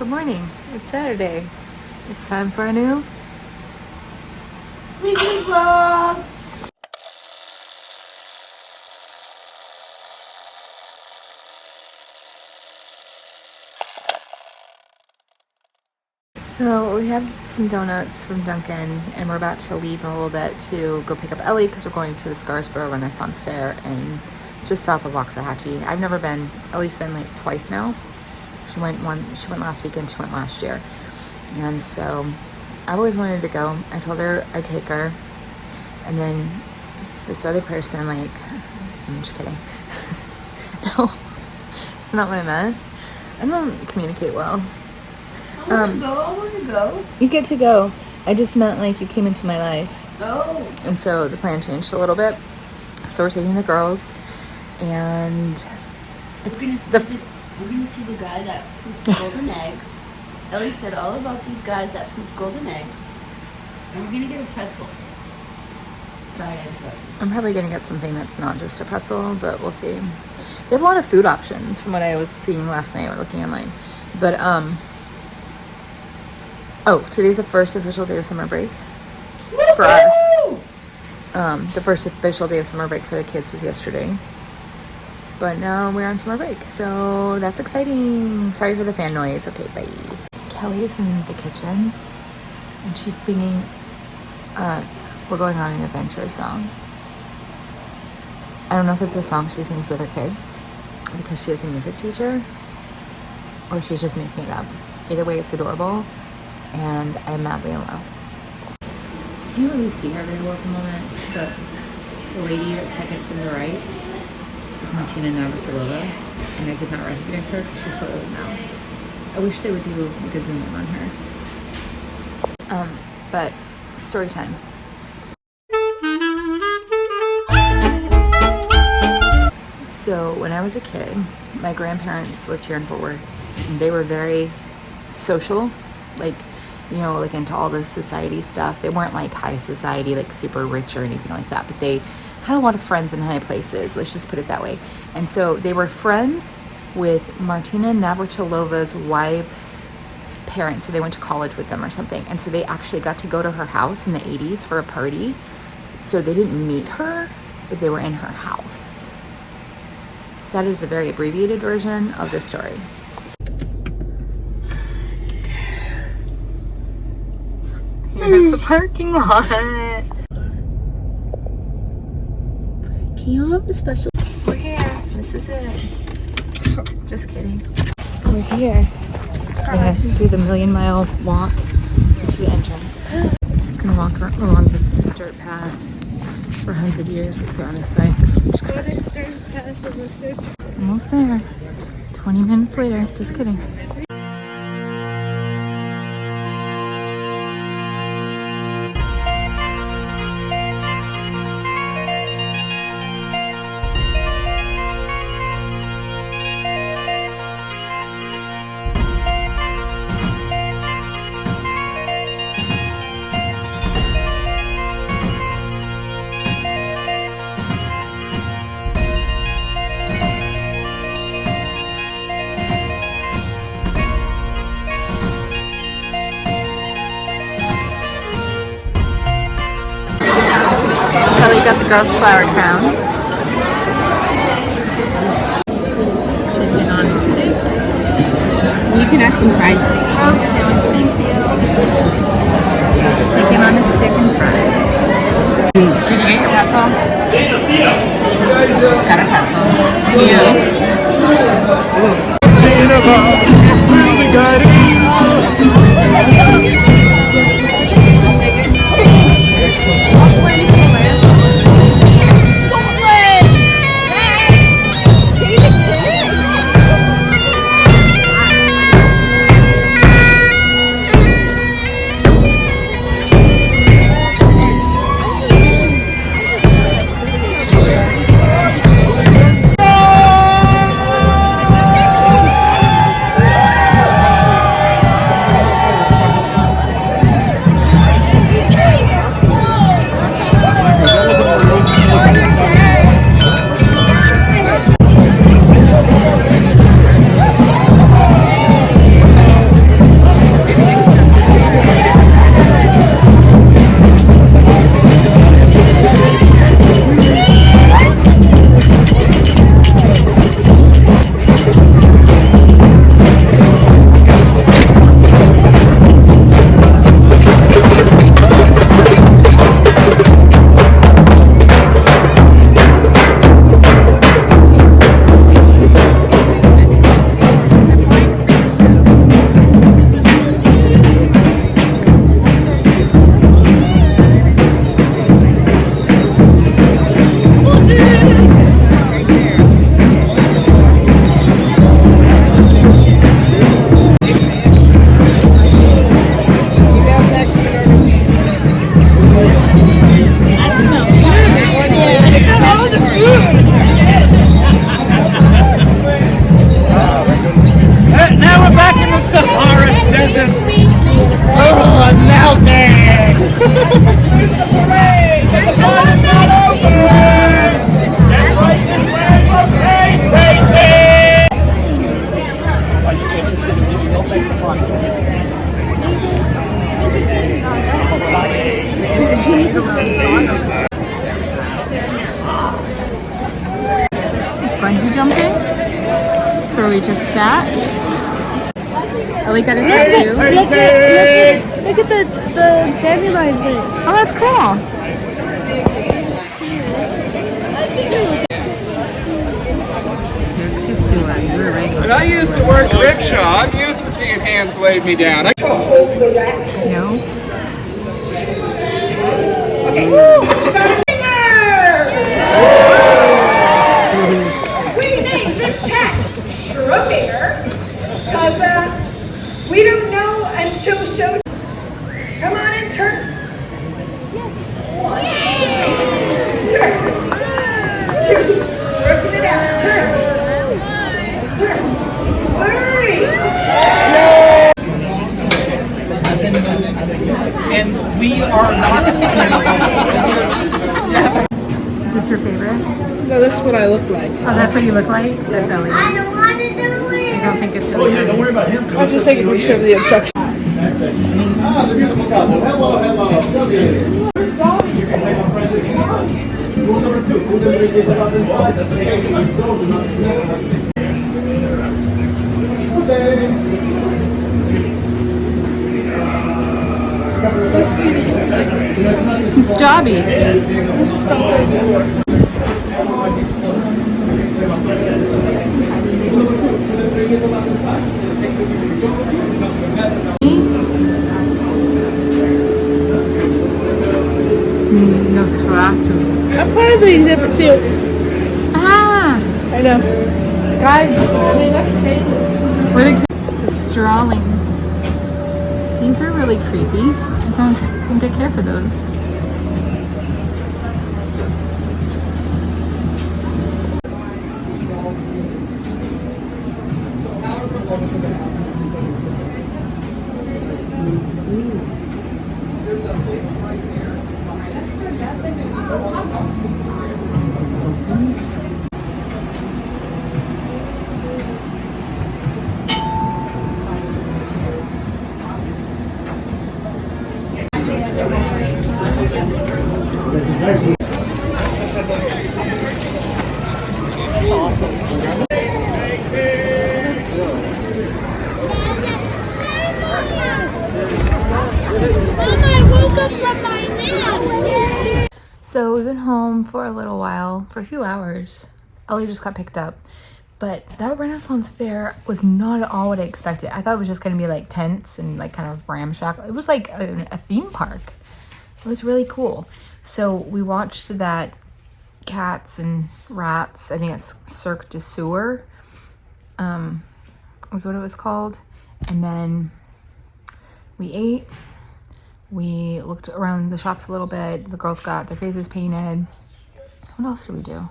Good morning. It's Saturday. It's time for a new weekly vlog. So we have some donuts from Dunkin' and we're about to leave in a little bit to go pick up Ellie because we're going to the Scarborough Renaissance Faire and just south of Waxahachie. I've never been. Ellie's been like twice now. She went last weekend, she went last year. And so I've always wanted to go. I told her I'd take her. And then this other person, like, I'm just kidding. No, it's not what I meant. I don't communicate well. I want to go. You get to go. I just meant like you came into my life. Oh. And so the plan changed a little bit. So we're taking the girls and we're gonna see the guy that pooped golden eggs. Ellie said all about these guys that poop golden eggs. And we're gonna get a pretzel. Sorry, I interrupted. I'm probably gonna get something that's not just a pretzel, but we'll see. They have a lot of food options from what I was seeing last night when looking online. But oh, today's the first official day of summer break for us. The first official day of summer break for the kids was yesterday. But now we're on summer break, so that's exciting. Sorry for the fan noise. Okay, bye. Kelly is in the kitchen, and she's singing We're Going on an Adventure song. I don't know if it's a song she sings with her kids, because she is a music teacher, or she's just making it up. Either way, it's adorable, and I'm madly in love. You can't really see her very well at the moment, but the lady that's second from the right is Martina Navratilova, and I did not recognize her because she's so old now. I wish they would do a good zoom in on her. But story time. So when I was a kid, my grandparents lived here in Fort Worth, and they were very social, like, you know, like into all the society stuff. They weren't like high society, like super rich or anything like that, but they had a lot of friends in high places, let's just put it that way. And so they were friends with Martina Navratilova's wife's parents, so they went to college with them or something. And so they actually got to go to her house in the 80s for a party. So they didn't meet her, but they were in her house. That is the very abbreviated version of this story. Here's the parking lot. Parking special. We're here. This is it. Just kidding. We're here. We're gonna do the 1,000,000-mile walk to the entrance. Just gonna walk along this dirt path for 100 years. Let's go on this side because there's cars. Almost there. 20 minutes later. Just kidding. Kelly got the girls' flower crowns. Chicken on a stick. You can ask some fries. Oh, sandwich, thank you. Chicken on a stick and fries. Did you get your pretzel? Got a pretzel. Ellie just sat. Ellie got a tattoo. Look at the dandelion thing. Oh, that's cool. And I used to work rickshaw. I'm used to seeing hands wave me down. No. Okay. We named this cat Schrodinger because we don't know until show. Come on and turn. One. Turn. Two. Working it out. Turn. And we are not. Is this your favorite? No, that's what I look like. Oh, that's what you look like? That's Ellie. I don't want to do it. I don't think it's really Don't worry about him. I'll just take a picture of the instructions. That's it. Ah, the beautiful couple. Hello. So beautiful. Where's Dobby? Rule number 2. Food and drink is allowed inside. That's It's Dobby. Nosferatu. I'm part of the exhibit too. Ah! I know. Guys, that's crazy. What a it's a strawling. These are really creepy. I don't think I care for those. So we've been home for a little while, for a few hours. Ellie just got picked up. But that Renaissance Fair was not at all what I expected. I thought it was just going to be like tents and like kind of ramshackle. It was like a theme park. It was really cool. So we watched that Cats and Rats, I think it's Cirque du Soleil, was what it was called. And then we ate. We looked around the shops a little bit. The girls got their faces painted. What else did we do?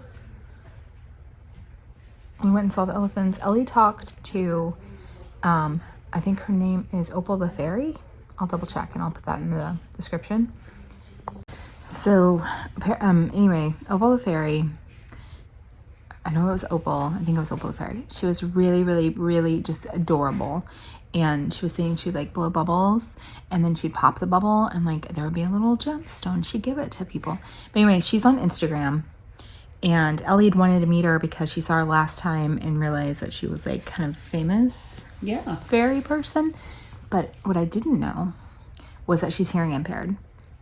We went and saw the elephants. Ellie talked to, I think her name is Opal the Fairy. I'll double check and I'll put that in the description. So, anyway, Opal the Fairy, I know it was Opal. I think it was Opal the Fairy. She was really, really, really just adorable. And she was saying she'd like blow bubbles and then she'd pop the bubble and like there would be a little gemstone. She'd give it to people. But anyway, she's on Instagram. And Ellie had wanted to meet her because she saw her last time and realized that she was like kind of famous fairy person. But what I didn't know was that she's hearing impaired.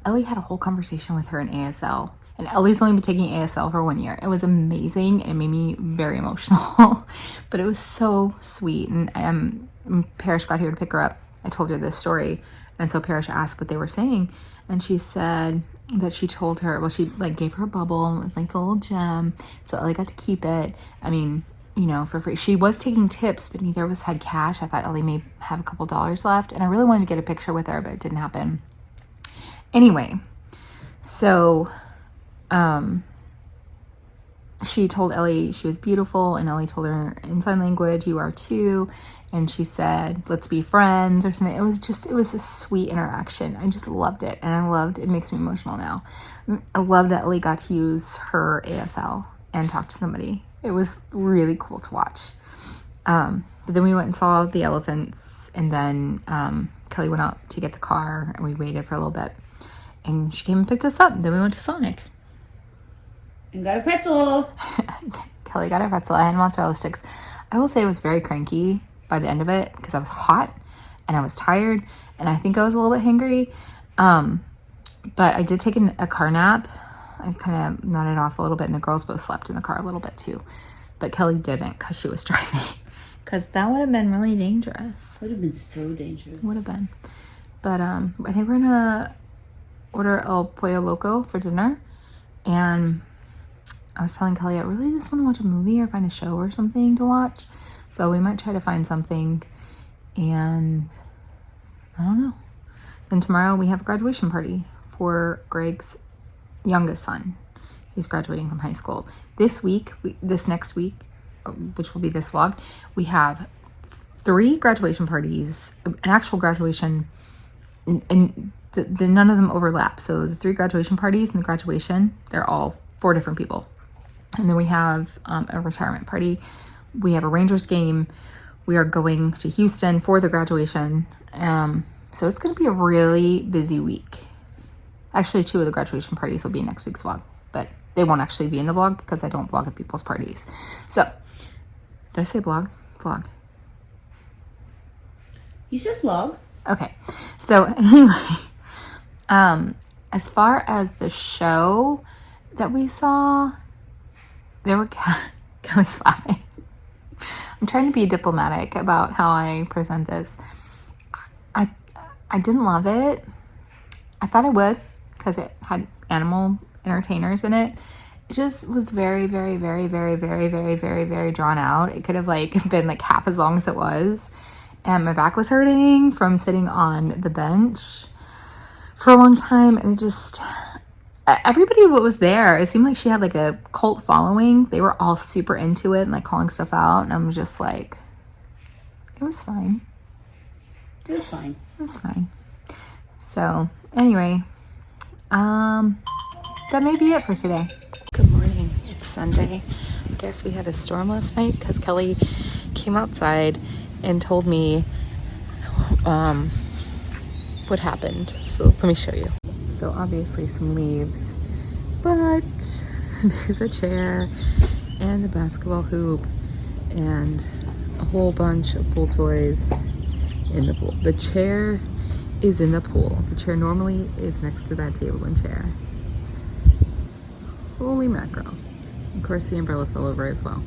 Ellie had a whole conversation with her in ASL. And Ellie's only been taking ASL for 1 year. It was amazing and it made me very emotional. But it was so sweet. And Parrish got here to pick her up. I told her this story. And so Parrish asked what they were saying. And she said that she told her, well, she like gave her a bubble with like a little gem. So Ellie got to keep it. I mean, you know, for free. She was taking tips, but neither of us had cash. I thought Ellie may have a couple dollars left. And I really wanted to get a picture with her, but it didn't happen. Anyway, so she told Ellie she was beautiful, and Ellie told her in sign language, "You are too." And she said, "Let's be friends," or something. It was a sweet interaction. I just loved it. And it makes me emotional now. I love that Ellie got to use her ASL and talk to somebody. It was really cool to watch. But then we went and saw the elephants, and then Kelly went out to get the car, and we waited for a little bit. And she came and picked us up. Then we went to Sonic. And got a pretzel. Kelly got a pretzel. I had mozzarella sticks. I will say I was very cranky by the end of it because I was hot and I was tired and I think I was a little bit hangry. But I did take a car nap. I kind of nodded off a little bit, and the girls both slept in the car a little bit too. But Kelly didn't because she was driving. Because that would have been really dangerous. Would have been so dangerous. Would have been. But I think we're gonna order El Pollo Loco for dinner. And I was telling Kelly I really just want to watch a movie or find a show or something to watch. So we might try to find something. And I don't know. Then tomorrow we have a graduation party for Greg's youngest son. He's graduating from high school. This next week, which will be this vlog, we have 3 graduation parties, an actual graduation, and none of them overlap. So the 3 graduation parties and the graduation, they're all 4 different people. And then we have a retirement party. We have a Rangers game. We are going to Houston for the graduation. So it's going to be a really busy week. Actually, 2 of the graduation parties will be next week's vlog, but they won't actually be in the vlog because I don't vlog at people's parties. So, did I say vlog? Vlog. You said vlog. Okay. So, anyway, as far as the show that we saw, there were Kelly's laughing. I'm trying to be diplomatic about how I present this. I didn't love it. I thought I would because it had animal entertainers in it. It just was very, very, very, very, very, very, very, very drawn out. It could have been half as long as it was. And my back was hurting from sitting on the bench for a long time. And it just, everybody that was there, it seemed like she had a cult following. They were all super into it and calling stuff out. And I'm just it was fine. It was fine. It was fine. So anyway, that may be it for today. Good morning. It's Sunday. I guess we had a storm last night because Kelly came outside and told me what happened. So let me show you. So obviously some leaves, but there's a chair and a basketball hoop and a whole bunch of pool toys in the pool. The chair is in the pool. The chair normally is next to that table and chair. Holy mackerel. Of course the umbrella fell over as well.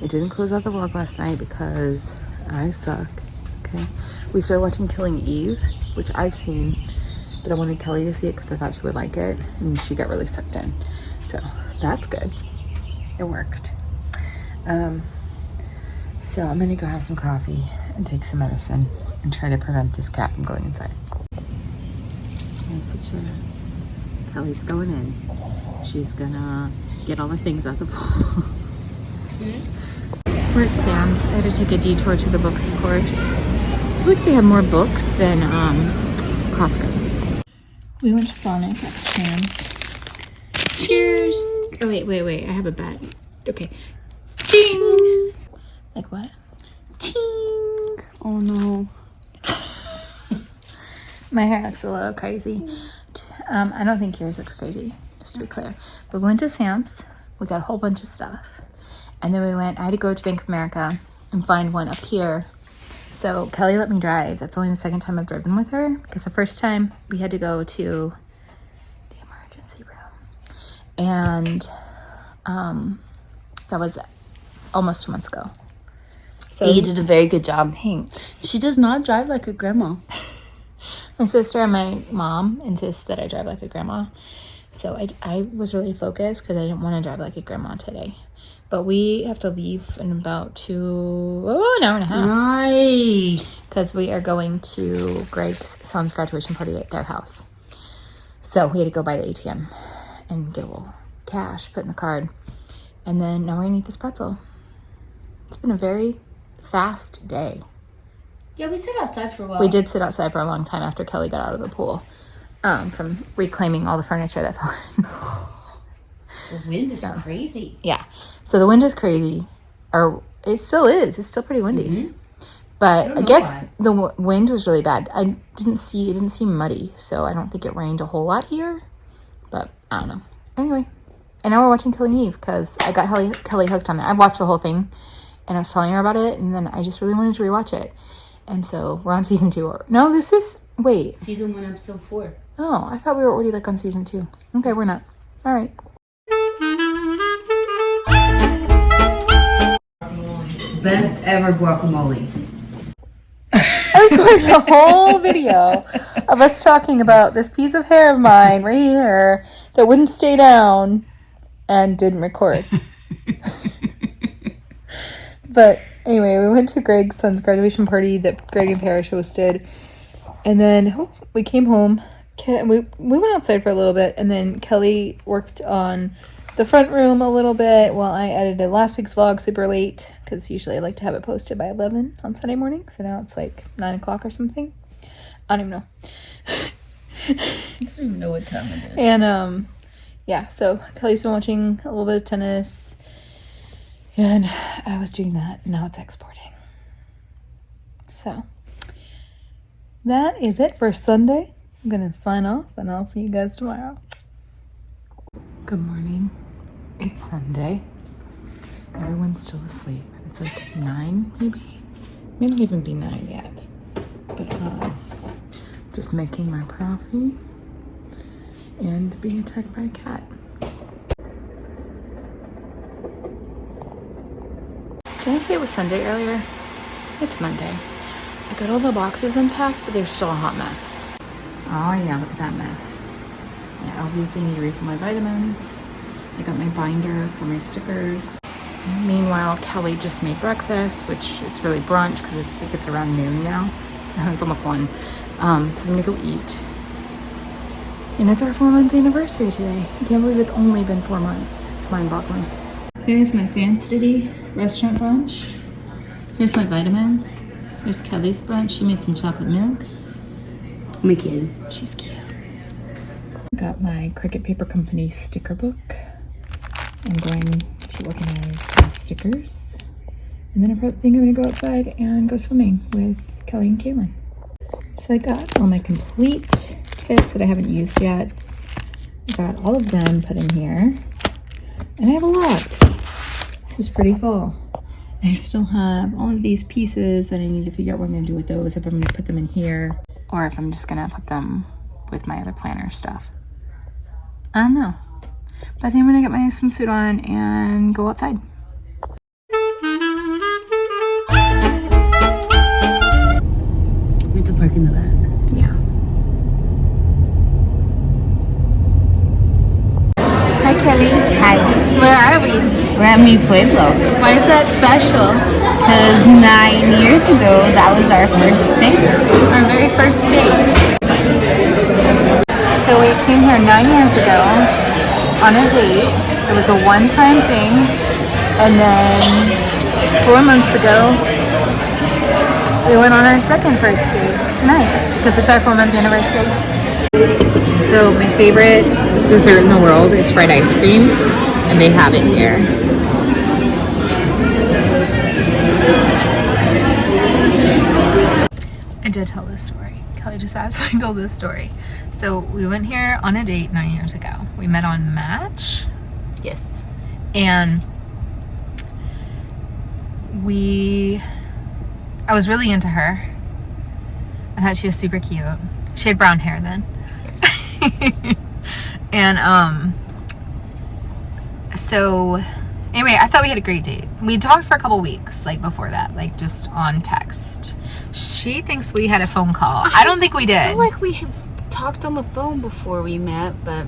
I didn't close out the vlog last night because I suck. Okay. We started watching Killing Eve, which I've seen, but I wanted Kelly to see it because I thought she would like it, and she got really sucked in. So that's good. It worked. So I'm gonna go have some coffee and take some medicine and try to prevent this cat from going inside. There's the chair. Kelly's going in. She's gonna get all the things out the pool. We're at Sam's. I had to take a detour to the books, of course. I feel like they have more books than Costco. We went to Sonic at Sam's. Cheers! Oh, wait. I have a bet. Okay. Ding! Like what? Ting! Oh no. My hair looks a little crazy. I don't think yours looks crazy, just to be clear. But we went to Sam's. We got a whole bunch of stuff. And then I had to go to Bank of America and find one up here. So Kelly let me drive. That's only the second time I've driven with her, because the first time we had to go to the emergency room. And that was almost 2 months ago. So You did a very good job. Thanks. She does not drive like a grandma. My sister and my mom insist that I drive like a grandma. So I was really focused because I didn't want to drive like a grandma today. But we have to leave in about an hour and a half. Nice. Because we are going to Greg's son's graduation party at their house. So we had to go by the ATM and get a little cash, put in the card. And then now we're going to eat this pretzel. It's been a very fast day. Yeah, we sat outside for a while. We did sit outside for a long time after Kelly got out of the pool from reclaiming all the furniture that fell in. The wind is crazy. Yeah. So the wind is crazy. Or it still is. It's still pretty windy. Mm-hmm. But I guess the wind was really bad. It didn't seem muddy. So I don't think it rained a whole lot here. But I don't know. Anyway, And now we're watching Killing Eve because I got Kelly hooked on it. I've watched the whole thing and I was telling her about it, and then I just really wanted to rewatch it. And so we're on season 2. No, this is, wait. Season 1, episode 4. Oh, I thought we were already like on season 2. Okay, we're not. All right. Best ever guacamole. I recorded a whole video of us talking about this piece of hair of mine right here that wouldn't stay down and didn't record. But anyway, we went to Greg's son's graduation party that Greg and Parrish hosted. And then we came home. We went outside for a little bit. And then Kelly worked on the front room a little bit while I edited last week's vlog super late. Because usually I like to have it posted by 11 on Sunday morning. So now it's like 9 o'clock or something. I don't even know. I don't even know what time it is. And yeah, so Kelly's been watching a little bit of tennis. And I was doing that, and now it's exporting. So, that is it for Sunday. I'm going to sign off, and I'll see you guys tomorrow. Good morning. It's Sunday. Everyone's still asleep. It's like 9, maybe? May not even be 9 yet. But, just making my coffee and being attacked by a cat. Did I say it was Sunday earlier? It's Monday. I got all the boxes unpacked, but they're still a hot mess. Oh yeah, look at that mess. I obviously need to refill my vitamins. I got my binder for my stickers. Meanwhile, Kelly just made breakfast, which it's really brunch because I think it's around noon now. It's almost 1. So I'm gonna go eat. And it's our 4-month anniversary today. I can't believe it's only been 4 months. It's mind-boggling. Here's my fancy restaurant brunch. Here's my vitamins. Here's Kelly's brunch. She made some chocolate milk. I'm a kid. She's cute. Got my Cricut Paper Company sticker book. I'm going to organize my stickers. And then I think I'm gonna go outside and go swimming with Kelly and Kaylin. So I got all my complete kits that I haven't used yet. I got all of them put in here. And I have a lot. This is pretty full. I still have all of these pieces that I need to figure out what I'm going to do with those, if I'm going to put them in here or if I'm just going to put them with my other planner stuff. I don't know. But I think I'm going to get my swimsuit on and go outside. We have to park in the back. Yeah. Hi, Kelly. Hi. Where are we? We're at Mi Pueblo. Why is that special? Because 9 years ago, that was our first date. Our very first date. So we came here 9 years ago on a date. It was a one-time thing. And then 4 months ago, we went on our second first date tonight because it's our 4-month anniversary. So my favorite dessert in the world is fried ice cream, and they have it here. I did tell this story. Kelly just asked if I told this story. So we went here on a date 9 years ago. We met on Match. Yes. And I was really into her. I thought she was super cute. She had brown hair then. Yes. And so anyway, I thought we had a great date. We talked for a couple weeks, like before that, like just on text. She thinks we had a phone call. I don't think we did. I feel like we talked on the phone before we met, but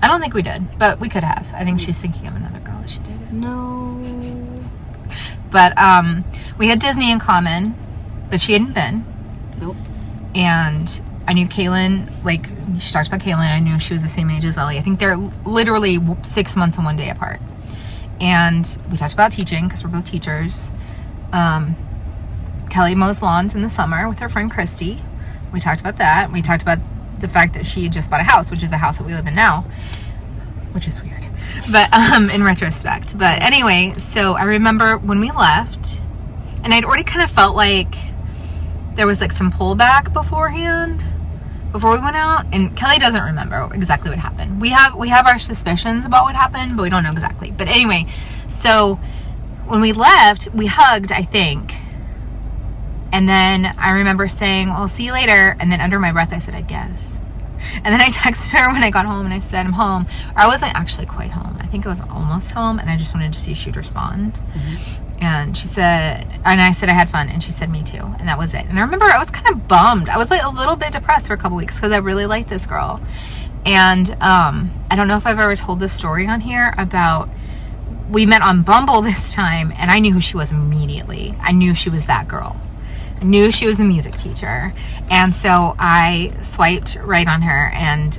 I don't think we did, but we could have. I think she's thinking of another girl that she dated. no. But we had Disney in common, but she hadn't been. Nope. And I knew Kaylin, like, she talked about Kaylin. I knew she was the same age as Ellie. I think they're literally 6 months and 1 day apart. And we talked about teaching because we're both teachers. Kelly mows lawns in the summer with her friend Christy. We talked about that. We talked about the fact that she had just bought a house, which is the house that we live in now, which is weird, but in retrospect. But anyway, so I remember when we left, and I'd already kind of felt like there was like some pullback beforehand, before we went out, and Kelly doesn't remember exactly what happened. We have our suspicions about what happened, but we don't know exactly. But anyway, so when we left, we hugged, I think. And then I remember saying, well, see you later. And then under my breath, I said, I guess. And then I texted her when I got home and I said, I'm home. Or I wasn't actually quite home. I think I was almost home, and I just wanted to see if she'd respond. And she said, and I said I had fun, and she said me too, and that was it. And I remember I was kind of bummed. I was like a little bit depressed for a couple weeks because I really liked this girl. And I don't know if I've ever told this story on here about, we met on Bumble this time, and I knew who she was immediately. I knew she was that girl. I knew she was the music teacher. And so I swiped right on her, and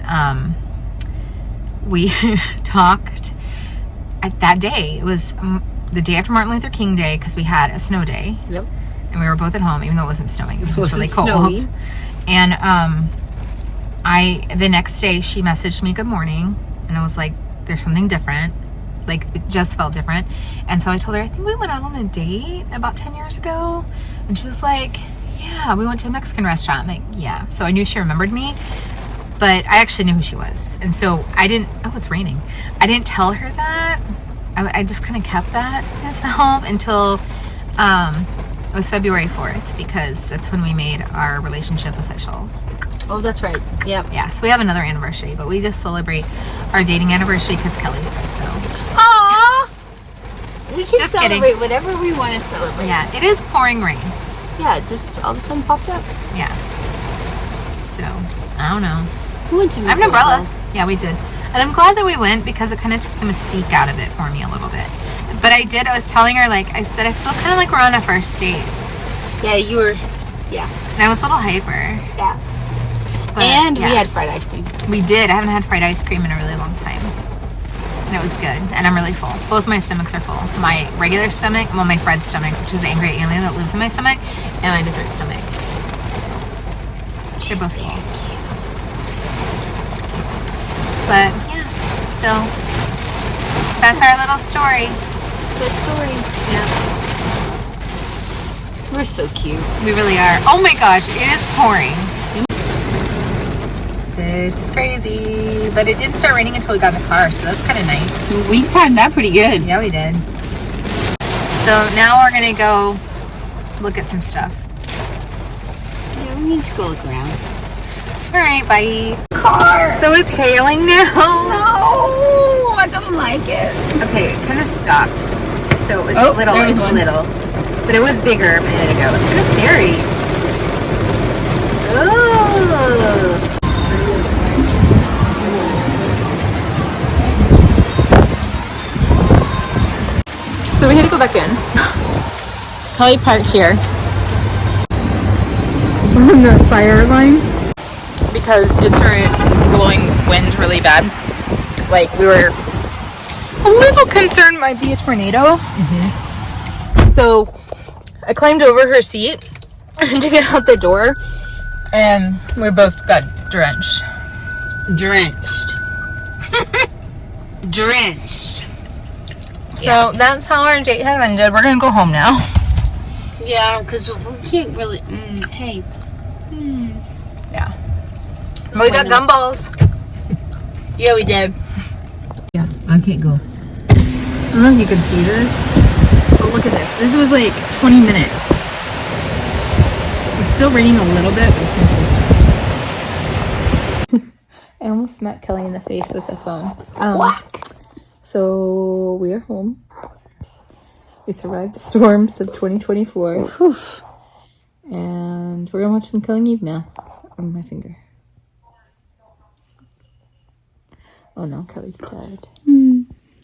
we talked that day. It was the day after Martin Luther King Day, because we had a snow day. Yep. And we were both at home, even though it wasn't snowing. It was just really cold. Snowy. And the next day she messaged me good morning, and I was like, there's something different. Like, it just felt different. And so I told her, I think we went out on a date about 10 years ago. And she was like, yeah, we went to a Mexican restaurant. I'm like, yeah. So I knew she remembered me, but I actually knew who she was. And so I didn't, oh, it's raining. I didn't tell her that. I just kind of kept that myself until it was February 4th, because that's when we made our relationship official. Oh, that's right. Yep. Yeah, so we have another anniversary, but we just celebrate our dating anniversary because Kelly said so. Aww. We can Just celebrate kidding. whatever we want to celebrate. Yeah, it is pouring rain. Yeah, it just all of a sudden popped up. Yeah. So, I don't know. We went to I have an umbrella. Yeah, we did. And I'm glad that we went, because it kind of took the mystique out of it for me a little bit. But I was telling her, like, I said, I feel kind of like we're on a first date. Yeah, you were. Yeah. And I was a little hyper. Yeah. But, And yeah. we had fried ice cream. We did. I haven't had fried ice cream in a really long time. And it was good. And I'm really full. Both my stomachs are full. My regular stomach, well, my fried stomach, which is the angry alien that lives in my stomach, and my dessert stomach. They're both full. But, yeah. So, that's our little story. It's our story. Yeah. We're so cute. We really are. Oh my gosh, it is pouring. This is crazy. But it didn't start raining until we got in the car, so that's kind of nice. We timed that pretty good. Yeah, we did. So now we're going to go look at some stuff. Yeah, we can just go look around. All right, bye. Car. So it's hailing now. No, I don't like it. Okay, it kind of stopped. So it's Oh, little. there was It's one. little. But it was bigger a minute ago. It's kind of scary. Ooh. So we had to go back in. Kelly parked here on the fire line because it started blowing wind really bad. Like, we were a little concerned might be a tornado. So I climbed over her seat to get out the door, and we both got drenched. Drenched. Drenched. So that's how our date has ended. We're gonna go home now. Yeah, because we can't really. Hey. Yeah. We got gumballs. Yeah, we did. Yeah, I can't go. I don't know if you can see this, but look at this. This was like 20 minutes. It's still raining a little bit, but it's mostly stopped. I almost smacked Kelly in the face with the phone. So we are home. We survived the storms of 2024. Whew. And we're gonna watch some Killing Eve now on my finger. Oh no, Kelly's tired.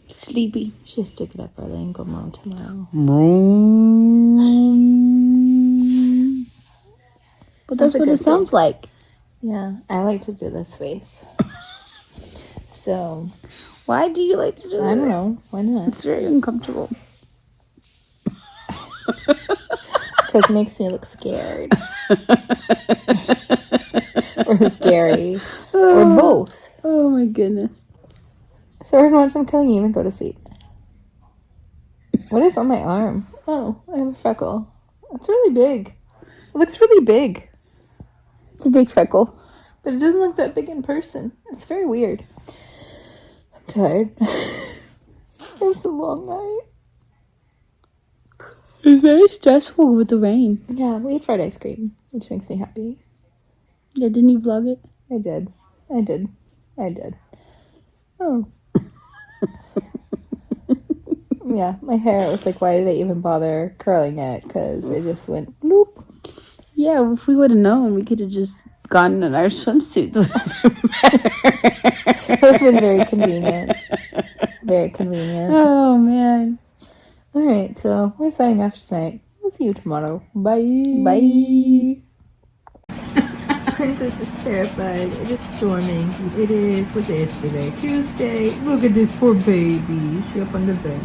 Sleepy. She has to get up early and go home tomorrow. But that's what it sounds like. Yeah, I like to do this face. So, Why do you like to do that? I don't know. Why not? It's very uncomfortable. Because it makes me look scared. Or scary. Or both. Oh my goodness. So we're going to watch some Killing Eve and go to sleep. What is on my arm? Oh, I have a freckle. It's really big. It looks really big. It's a big freckle. But it doesn't look that big in person. It's very weird. I'm tired. It was a long night. It was very stressful with the rain. Yeah, we had fried ice cream, which makes me happy. Yeah, didn't you vlog it? I did. Oh. Yeah, my hair was like, why did I even bother curling it? Because it just went bloop. Yeah, if we would have known, we could have just gotten in our swimsuits. It would have been very convenient. Very convenient. Oh, man. Alright, so we're signing off tonight. We'll see you tomorrow. Bye. Bye. Princess is terrified. It is storming. It is, what day is today? Tuesday. Look at this poor baby. She up on the bed.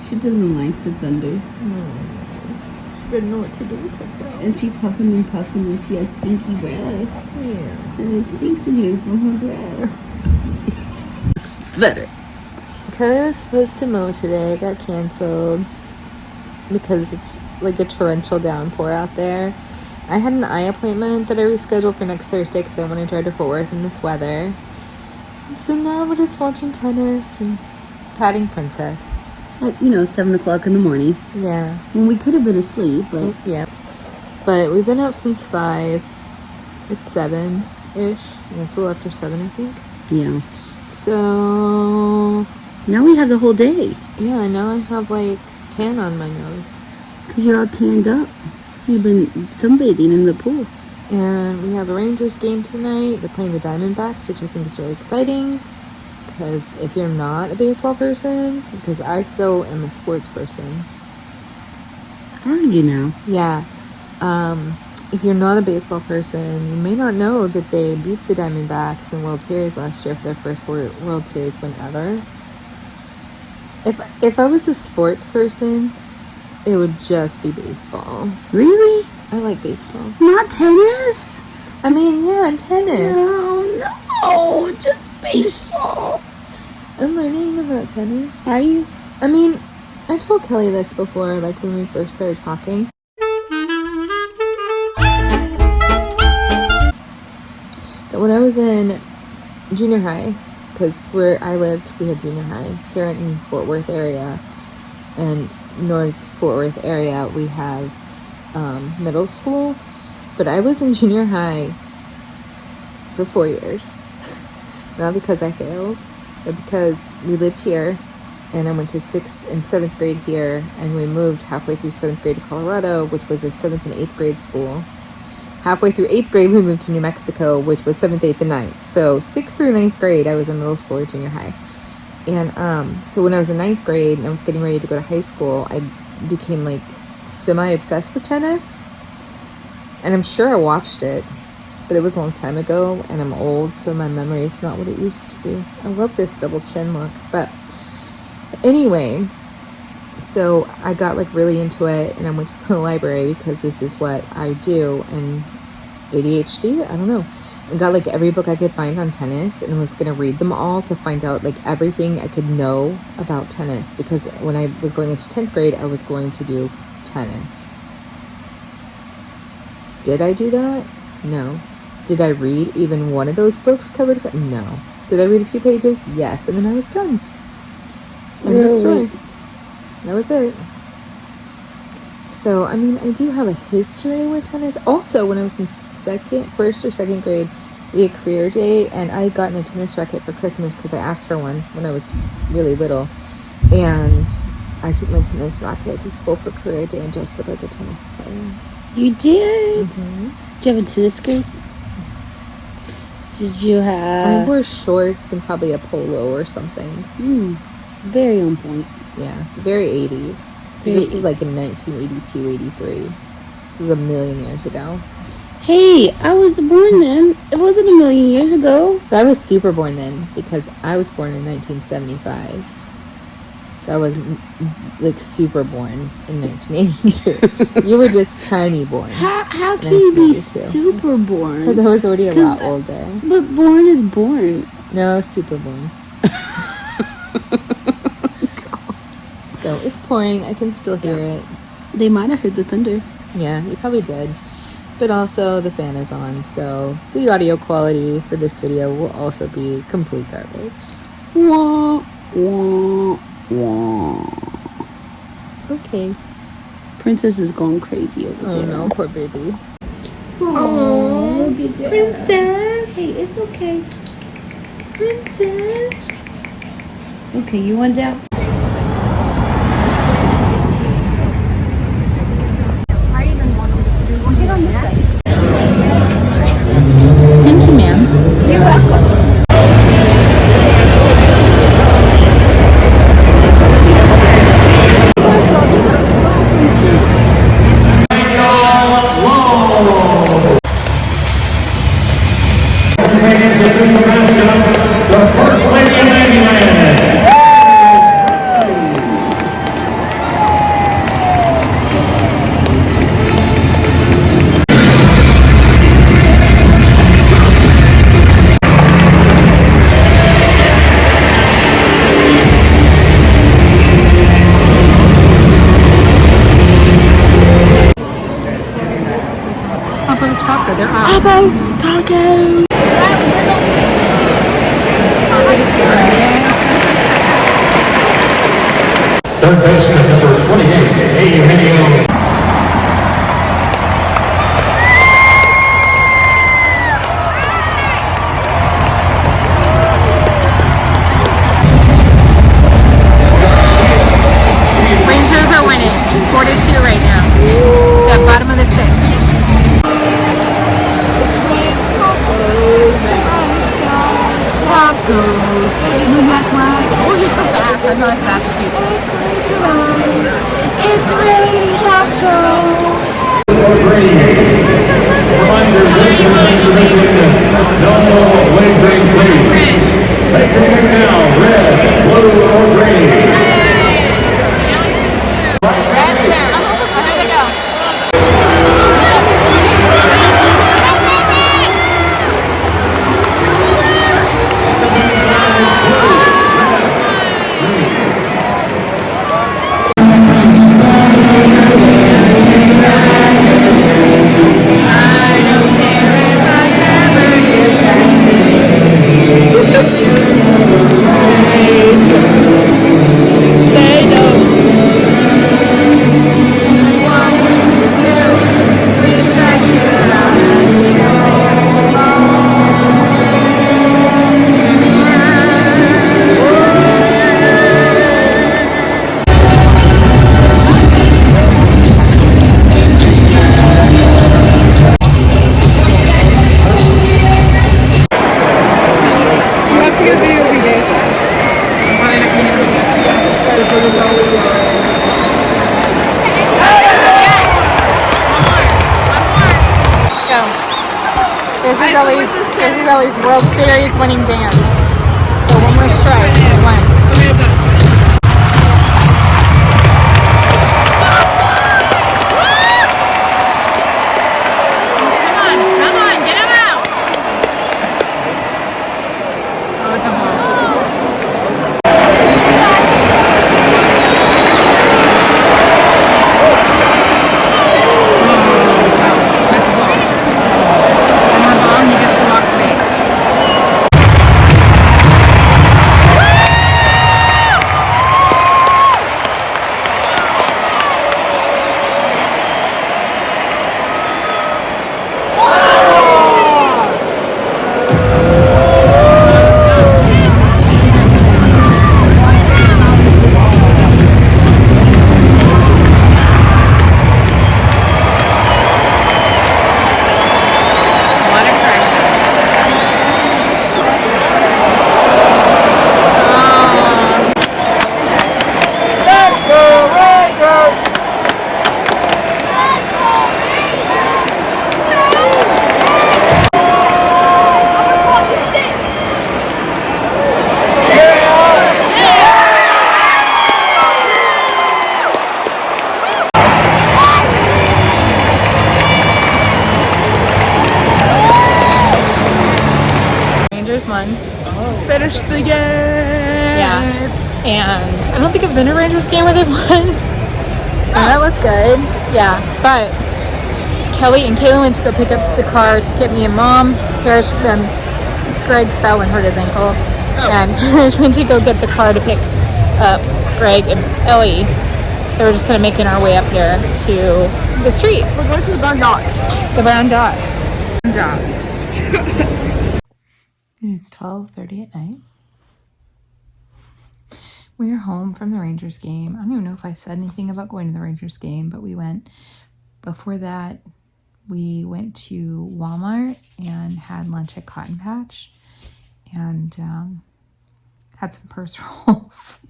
She doesn't like the thunder. She doesn't know what to do with herself. And she's huffing and puffing and she has stinky breath. Yeah. And it stinks in here from her breath. It's better. Because I was supposed to mow today, it got canceled because it's like a torrential downpour out there. I had an eye appointment that I rescheduled for next Thursday because I want to drive to Fort Worth in this weather. And so now we're just watching tennis and patting Princess. At, 7 o'clock in the morning. Yeah. When we could have been asleep, but... Yeah. But we've been up since 5. It's 7-ish. And it's a little after 7, I think. Yeah. So... Now we have the whole day. Yeah, now I have, like, tan on my nose. Because you're all tanned up. You've been sunbathing in the pool. And we have a Rangers game tonight. They're playing the Diamondbacks, which I think is really exciting. Because if you're not a baseball person, because I so am a sports person. Are you now? Yeah. If you're not a baseball person, you may not know that they beat the Diamondbacks in World Series last year for their first World Series win ever. If I was a sports person, it would just be baseball. Really? I like baseball. Not tennis? I mean, yeah, and tennis. No, just baseball. I'm learning about tennis. Are you? I mean, I told Kelly this before, like when we first started talking. That when I was in junior high, because where I lived, we had junior high here in Fort Worth area, and North Fort Worth area we have middle school, but I was in junior high for 4 years. Not because I failed, but because we lived here, and I went to 6th and 7th grade here, and we moved halfway through 7th grade to Colorado, which was a 7th and 8th grade school. Halfway through 8th grade, we moved to New Mexico, which was 7th, 8th, and 9th. So 6th through 9th grade, I was in middle school or junior high. And so when I was in 9th grade and I was getting ready to go to high school, I became like semi-obsessed with tennis. And I'm sure I watched it, but it was a long time ago, and I'm old, so my memory is not what it used to be. I love this double chin look. But anyway, so I got like really into it, and I went to the library because this is what I do, and ADHD, I don't know. I got like every book I could find on tennis, and was going to read them all to find out like everything I could know about tennis, because when I was going into 10th grade, I was going to do tennis. Did I do that? No. Did I read even one of those books cover to cover? No. Did I read a few pages? Yes, and then I was done. End of story. That was it. So, I mean, I do have a history with tennis. Also, when I was in first or second grade, we had career day, and I had gotten a tennis racket for Christmas because I asked for one when I was really little. And I took my tennis racket to school for career day and dressed up like a tennis player. You did? Mm-hmm. Did you have a tennis skirt? Did you have... I wore shorts and probably a polo or something. Very on point. Yeah, very 80s. This was like in 1982, 83. This is a million years ago. Hey, I was born then. It wasn't a million years ago. But I was super born then because I was born in 1975. So I was like super born in 1982. You were just tiny born. How can you be super born? Because I was already a lot older. But born is born. No, super born. So it's pouring. I can still hear it. They might have heard the thunder. Yeah, you probably did. but also the fan is on, so the audio quality for this video will also be complete garbage. Wah, wah, wah. Okay. Princess is going crazy over Oh there. no, poor baby. Oh, look at that. Princess! Hey, it's okay. Princess! Okay, you want that? Thank you, ma'am. You're welcome. The First Lady of England. Abo Taco, they're out. Abo Taco. Third baseman number 28, Emilio. Rangers are winning 4-2 right now. They're bottom of the sixth. It's raining tacos. Tacos. That's why. Oh, you're so fast. I'm not as fast as you. Close your eyes. It's raining tacos. Reminder, listeners interested, no wavering, please. Make your pick now, red, blue, or green. Red there. Where did it go? They know. You have to get a video of you dancing. Go. This is Ellie's World Series winning dance. So one more strike, we win. Okay, done. Come on, get him out. Oh, it's a ball. That's a ball. One more ball and he gets to walk the base. What a pressure. Rangers won. Finish the game. Yeah. And I don't think I've been to a Rangers game where they won. So that was good. Yeah. But Kelly and Kaylin went to go pick up the car to get me and Mom. Greg fell and hurt his ankle. And Parrish went to go get the car to pick up Greg and Ellie. So we're just kind of making our way up here to the street. We're going to the brown dots. The brown dots. It is 12:30 at night. We are home from the Rangers game. I don't even know if I said anything about going to the Rangers game, but we went. Before that, we went to Walmart and had lunch at Cotton Patch and had some purse rolls.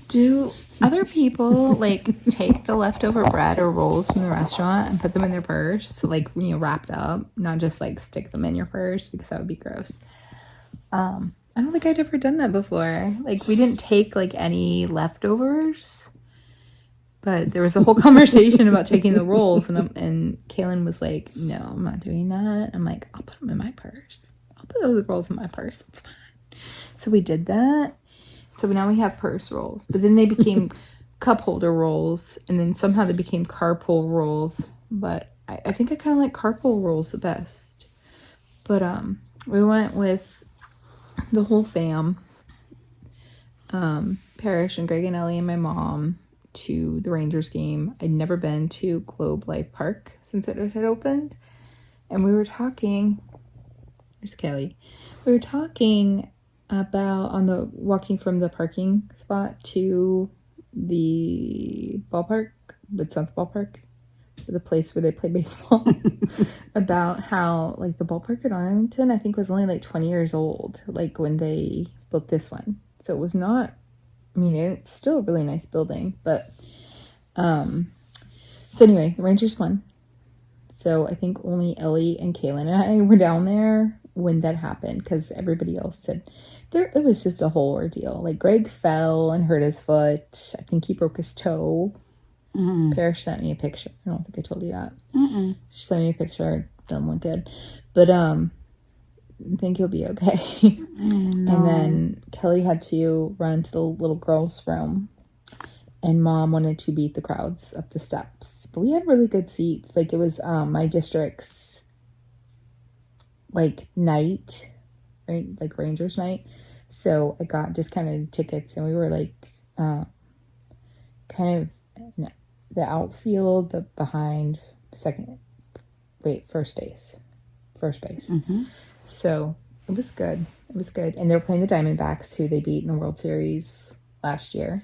Do other people like take the leftover bread or rolls from the restaurant and put them in their purse, like, you know, wrapped up, not just like stick them in your purse, because that would be gross. I don't think I'd ever done that before. Like, we didn't take like any leftovers, but there was a whole conversation about taking the rolls, and Kaylin was like, "No, I'm not doing that." I'm like, "I'll put them in my purse. I'll put those rolls in my purse. It's fine." So we did that. So now we have purse rolls, but then they became cup holder rolls, and then somehow they became carpool rolls. But I think I kind of like carpool rolls the best. But we went with the whole fam, Parrish and Greg and Ellie and my mom, to the Rangers game. I'd never been to Globe Life Park since it had opened, and we were talking. There's Kelly. We were talking about walking from the parking spot to the ballpark, but it's not the ballpark, but the place where they play baseball, about how like the ballpark in Arlington, I think, was only like 20 years old, like when they built this one. So it was not, I mean, it's still a really nice building, but so anyway, the Rangers won. So I think only Ellie and Kaylin and I were down there when that happened, because everybody else said it was just a whole ordeal. Like, Greg fell and hurt his foot. I think he broke his toe. Parrish sent me a picture. I don't think I told you that. She sent me a picture. It doesn't look good, but I think he'll be okay. And then Kelly had to run to the little girls' room, and Mom wanted to beat the crowds up the steps. But we had really good seats. Like, it was my district's like night, right? Like Rangers night. So I got discounted tickets, and we were like kind of the outfield, but behind first base. So it was good. It was good. And they were playing the Diamondbacks, who they beat in the World Series last year,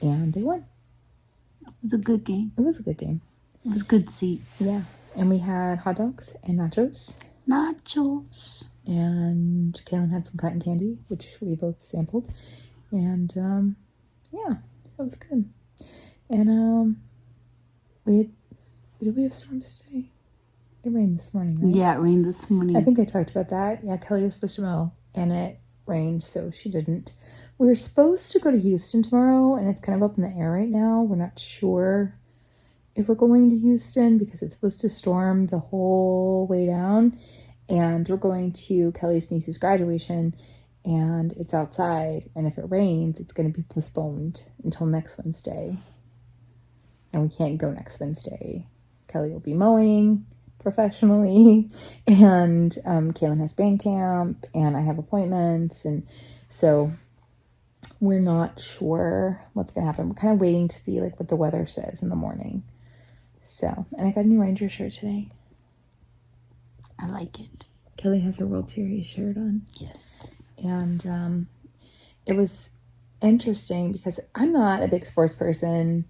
and they won. It was a good game. It was a good game. It was good seats. Yeah. And we had hot dogs and nachos. And Kaylin had some cotton candy, which we both sampled. And yeah, that was good. And did we have storms today? It rained this morning, right? Yeah, it rained this morning. I think I talked about that. Yeah, Kelly was supposed to mow, and it rained, so she didn't. We were supposed to go to Houston tomorrow, and it's kind of up in the air right now. We're not sure if we're going to Houston, because it's supposed to storm the whole way down. And we're going to Kelly's niece's graduation, and it's outside. And if it rains, it's going to be postponed until next Wednesday. And we can't go next Wednesday. Kelly will be mowing professionally, and Kaylin has band camp, and I have appointments, and so we're not sure what's going to happen. We're kind of waiting to see like what the weather says in the morning. So, and I got a new Ranger shirt today. I like it. Kelly has her World Series shirt on. Yes. And it was interesting because I'm not a big sports person.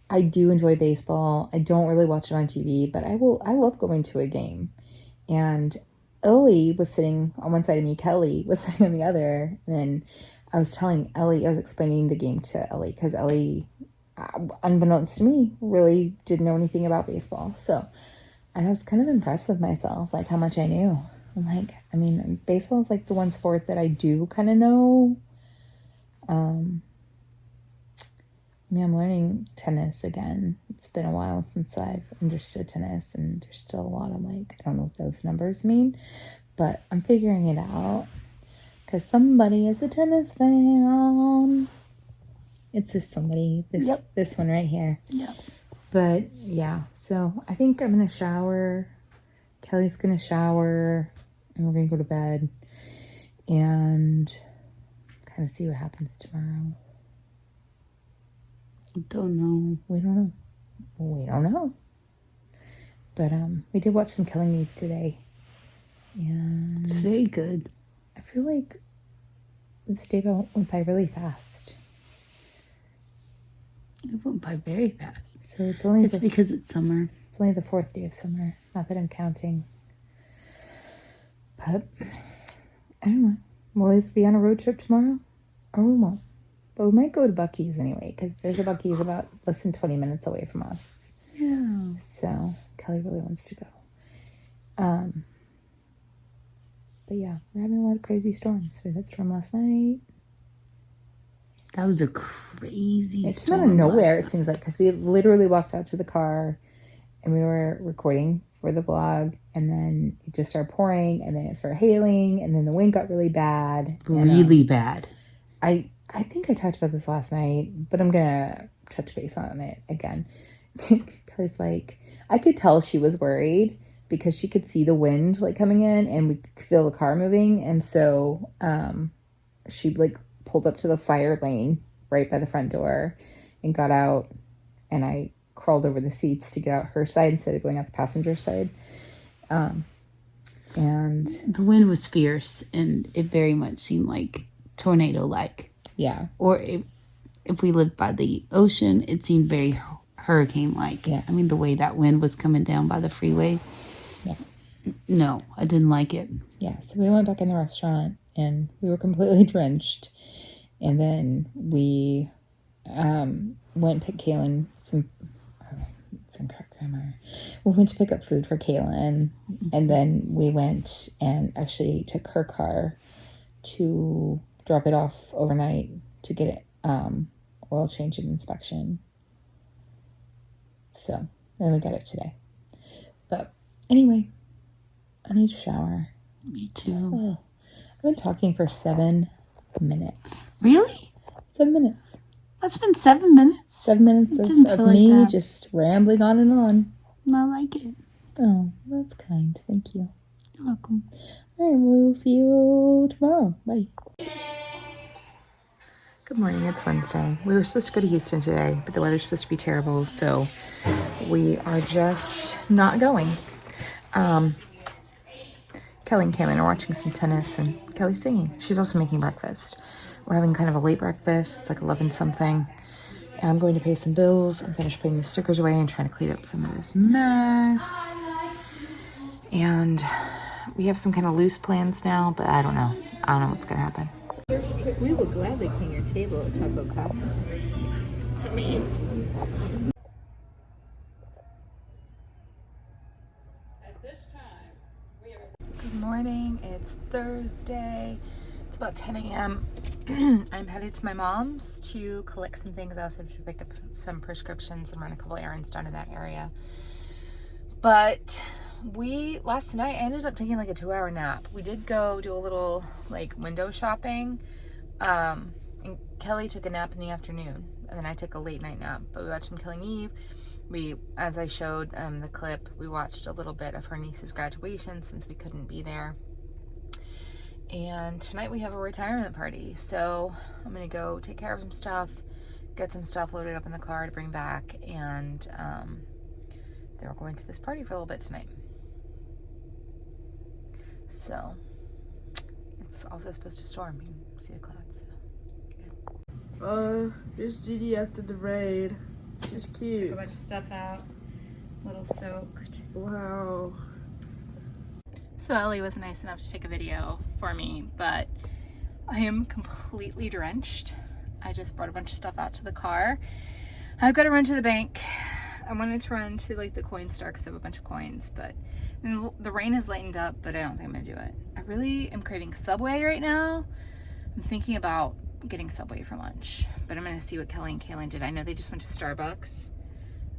I do enjoy baseball. I don't really watch it on TV, but I love going to a game. And Ellie was sitting on one side of me. Kelly was sitting on the other. And then I was explaining the game to Ellie, because Ellie, unbeknownst to me, really didn't know anything about baseball. And I was kind of impressed with myself, like how much I knew. I'm like, I mean, baseball is like the one sport that I do kind of know. I'm learning tennis again. It's been a while since I've understood tennis, and there's still a lot of like, I don't know what those numbers mean, but I'm figuring it out, because somebody is a tennis fan. It's this somebody, this one right here. Yep. But yeah, so I think I'm gonna shower. Kelly's gonna shower, and we're gonna go to bed and kind of see what happens tomorrow. Don't know. We don't know. We don't know. But we did watch some Killing Eve today, and It's very good. I feel like this day went by really fast. It went by very fast. So it's only because it's summer. It's only the 4th day of summer. Not that I'm counting. But I don't know. We'll either be on a road trip tomorrow or we won't. But we might go to Buc-ee's anyway, because there's a Buc-ee's about less than 20 minutes away from us. Yeah. So Kelly really wants to go. But yeah, we're having a lot of crazy storms. We had that storm last night. That was a crazy It came out of nowhere, it seems like, because we literally walked out to the car and we were recording for the vlog, and then it just started pouring, and then it started hailing, and then the wind got really bad. Really bad. I think I talked about this last night, but I'm gonna touch base on it again. Because like, I could tell she was worried because she could see the wind like coming in, and we could feel the car moving, and so she like pulled up to the fire lane right by the front door and got out, and I crawled over the seats to get out her side instead of going out the passenger side. And the wind was fierce, and it very much seemed like tornado-like. yeah, Or if we lived by the ocean, it seemed very hurricane-like. Yeah. I mean, the way that wind was coming down by the freeway. Yeah. No, I didn't like it. yeah. So we went back in the restaurant and we were completely drenched. And then we went and picked Kaylin some correct grammar. We went to pick up food for Kaylin, and then we went and actually took her car to drop it off overnight to get it oil change and inspection. So then we got it today. But anyway, I need to shower. Me too. Oh, I've been talking for 7 minutes. Really? 7 minutes. That's been 7 minutes. 7 minutes Didn't of feel like me that. just rambling on and on. I like it. Oh, that's kind. Thank you. You're welcome. All right, we'll see you tomorrow. Bye. Good morning. It's Wednesday. We were supposed to go to Houston today, but the weather's supposed to be terrible, so we are just not going. Kelly and Kaylin are watching some tennis, and Kelly's singing. She's also making breakfast. We're having kind of a late breakfast. It's like 11 something. And I'm going to pay some bills. I'm finished putting the stickers away and trying to clean up some of this mess. And we have some kind of loose plans now, but I don't know. I don't know what's going to happen. We will gladly clean your table at Taco Casa. Good morning. It's Thursday. It's about 10 a.m. I'm headed to my mom's to collect some things. I also have to pick up some prescriptions and run a couple errands down in that area. But last night I ended up taking like a 2-hour nap. We did go do a little like window shopping. And Kelly took a nap in the afternoon, and then I took a late night nap. But we watched some Killing Eve. As I showed the clip, we watched a little bit of her niece's graduation since we couldn't be there. And tonight we have a retirement party, so I'm gonna go take care of some stuff, get some stuff loaded up in the car to bring back, and then we're going to this party for a little bit tonight. So it's also supposed to storm. You can see the clouds. So. Here's Deedee after the raid. She's cute. Took a bunch of stuff out, a little soaked. Wow. So Ellie was nice enough to take a video for me, but I am completely drenched. I just brought a bunch of stuff out to the car. I've got to run to the bank. I wanted to run to like the coin store because I have a bunch of coins, but the rain has lightened up, but I don't think I'm gonna do it. I really am craving Subway right now. I'm thinking about getting Subway for lunch, but I'm gonna see what Kelly and Kaylin did. I know they just went to Starbucks,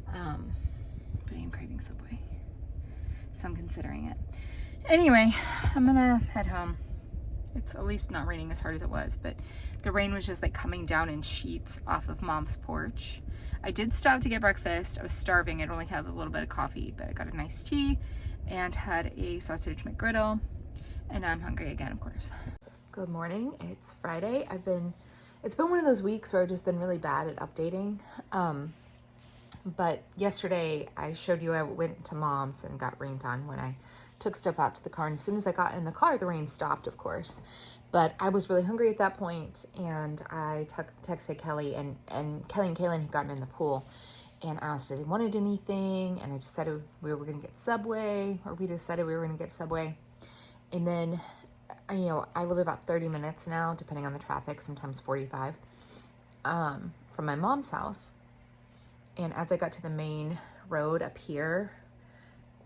but I am craving Subway, so I'm considering it. Anyway, I'm gonna head home It's at least not raining as hard as it was, but the rain was just like coming down in sheets off of Mom's porch. I did stop to get breakfast. I was starving. I'd only had a little bit of coffee, but I got a nice tea and had a sausage McGriddle, and I'm hungry again, of course. Good morning. It's Friday. It's been one of those weeks where I've just been really bad at updating. But yesterday I showed you I went to Mom's and got rained on when I took stuff out to the car. And as soon as I got in the car, the rain stopped, of course. But I was really hungry at that point, and I texted Kelly, and Kelly and Kaylin had gotten in the pool and asked if they wanted anything. And I just said we were going to get Subway, or we decided we were going to get Subway. And then, I live about 30 minutes now, depending on the traffic, sometimes 45, from my mom's house. And as I got to the main road up here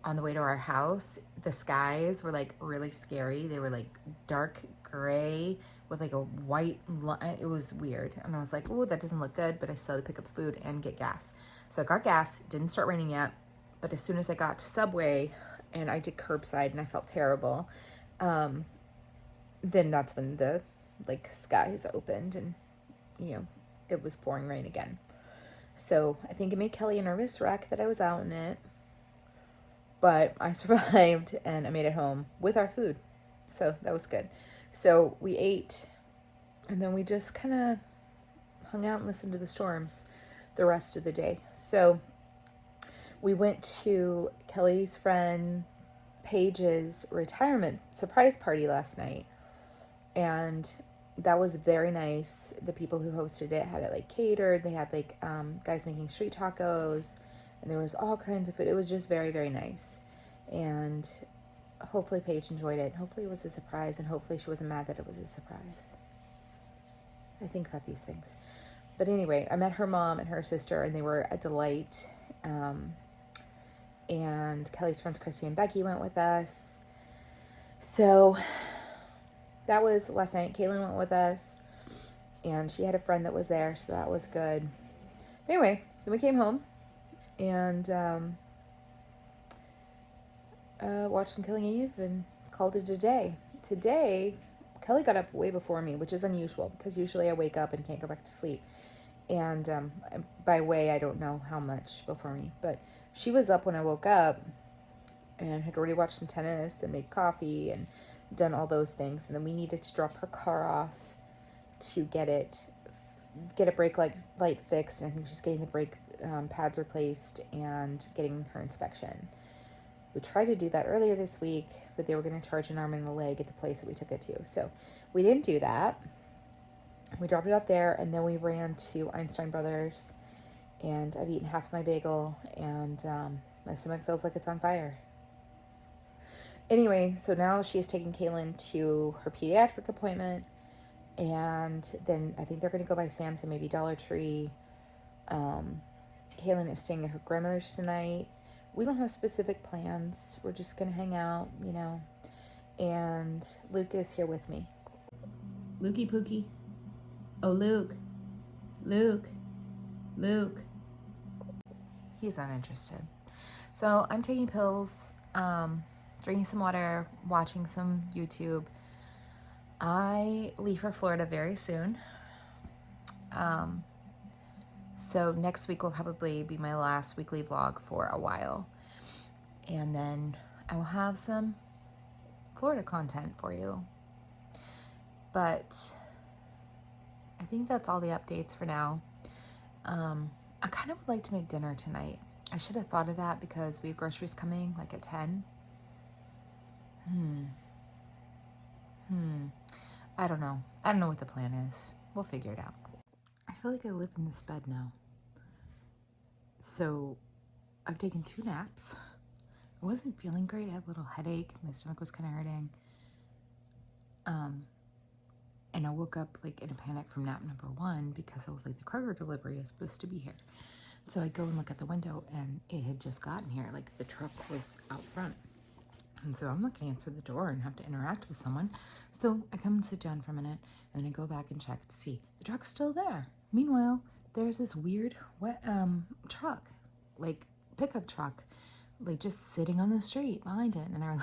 on the way to our house, the skies were like really scary. They were like dark gray with like a white line. It was weird. And I was like, oh, that doesn't look good. But I still had to pick up food and get gas. So I got gas. It didn't start raining yet. But as soon as I got to Subway and I did curbside and I felt terrible, then that's when the like skies opened and, it was pouring rain again. So I think it made Kelly a nervous wreck that I was out in it. But I survived and I made it home with our food. So that was good. So we ate and then we just kind of hung out and listened to the storms the rest of the day. So we went to Kelly's friend Paige's retirement surprise party last night. And that was very nice. The people who hosted it had it like catered. They had like guys making street tacos, and there was all kinds of food. It was just very, very nice. And hopefully Paige enjoyed it. Hopefully it was a surprise, and hopefully she wasn't mad that it was a surprise. I think about these things. But anyway, I met her mom and her sister, and they were a delight. And Kelly's friends Christy and Becky went with us. So that was last night. Kaylin went with us, and she had a friend that was there, so that was good. Anyway, then we came home and watched some Killing Eve and called it a day. Today, Kelly got up way before me, which is unusual because usually I wake up and can't go back to sleep. And by way, I don't know how much before me, but she was up when I woke up and had already watched some tennis and made coffee and done all those things. And then we needed to drop her car off to get a brake light fixed. And I think she's getting the brake pads replaced and getting her inspection. We tried to do that earlier this week, but they were going to charge an arm and a leg at the place that we took it to. So we didn't do that. We dropped it off there, and then we ran to Einstein Brothers, and I've eaten half my bagel, and my stomach feels like it's on fire. Anyway, so now she is taking Kaylin to her pediatric appointment, and then I think they're going to go by Sam's and maybe Dollar Tree. Kaylin is staying at her grandmother's tonight. We don't have specific plans. We're just going to hang out, and Luke is here with me. Lukey Pookie. Oh, Luke. Luke. He's uninterested. So I'm taking pills, drinking some water, watching some YouTube. I leave for Florida very soon. So next week will probably be my last weekly vlog for a while. And then I will have some Florida content for you. But I think that's all the updates for now. I kind of would like to make dinner tonight. I should have thought of that because we have groceries coming like at 10. I don't know. I don't know what the plan is. We'll figure it out. I feel like I live in this bed now. So I've taken 2 naps. I wasn't feeling great. I had a little headache. My stomach was kind of hurting. And I woke up like in a panic from nap number 1 because I was like, the Kroger delivery is supposed to be here. So I go and look at the window and it had just gotten here. Like the truck was out front. And so I'm not going to answer the door and have to interact with someone. So I come and sit down for a minute and then I go back and check to see the truck's still there. Meanwhile, there's this weird truck, like pickup truck, like just sitting on the street behind it. And then I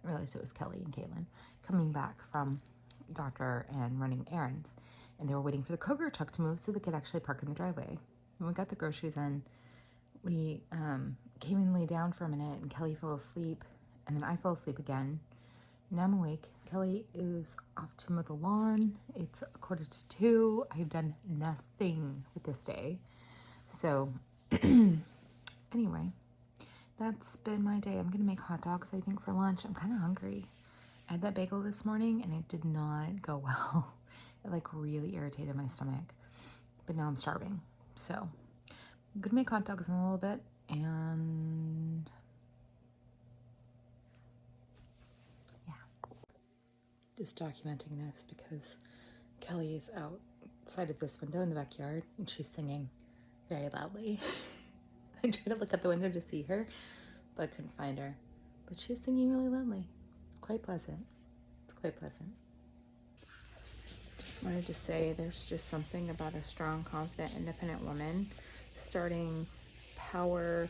realized it was Kelly and Kaylin coming back from doctor and running errands, and they were waiting for the Kroger truck to move so they could actually park in the driveway. When we got the groceries in, we came and lay down for a minute, and Kelly fell asleep, and then I fell asleep again. Now I'm awake. Kelly is off to mow the lawn. It's 1:45. I've done nothing with this day. So anyway, that's been my day. I'm gonna make hot dogs, I think, for lunch. I'm kind of hungry. I had that bagel this morning and it did not go well. It like really irritated my stomach, but now I'm starving. So I'm gonna make hot dogs in a little bit, and just documenting this because Kelly is outside of this window in the backyard and she's singing very loudly. I tried to look out the window to see her, but I couldn't find her. But she's singing really loudly. It's quite pleasant. It's quite pleasant. Just wanted to say there's just something about a strong, confident, independent woman starting power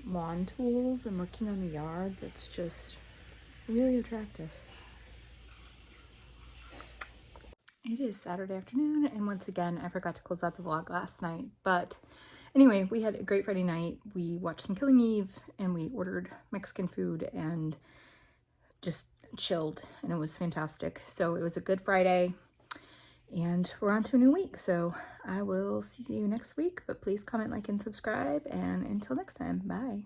lawn tools and working on the yard that's just really attractive. It is Saturday afternoon, and once again, I forgot to close out the vlog last night. But anyway, we had a great Friday night. We watched some Killing Eve, and we ordered Mexican food and just chilled, and it was fantastic. So it was a good Friday, and we're on to a new week. So I will see you next week, but please comment, like, and subscribe, and until next time, bye.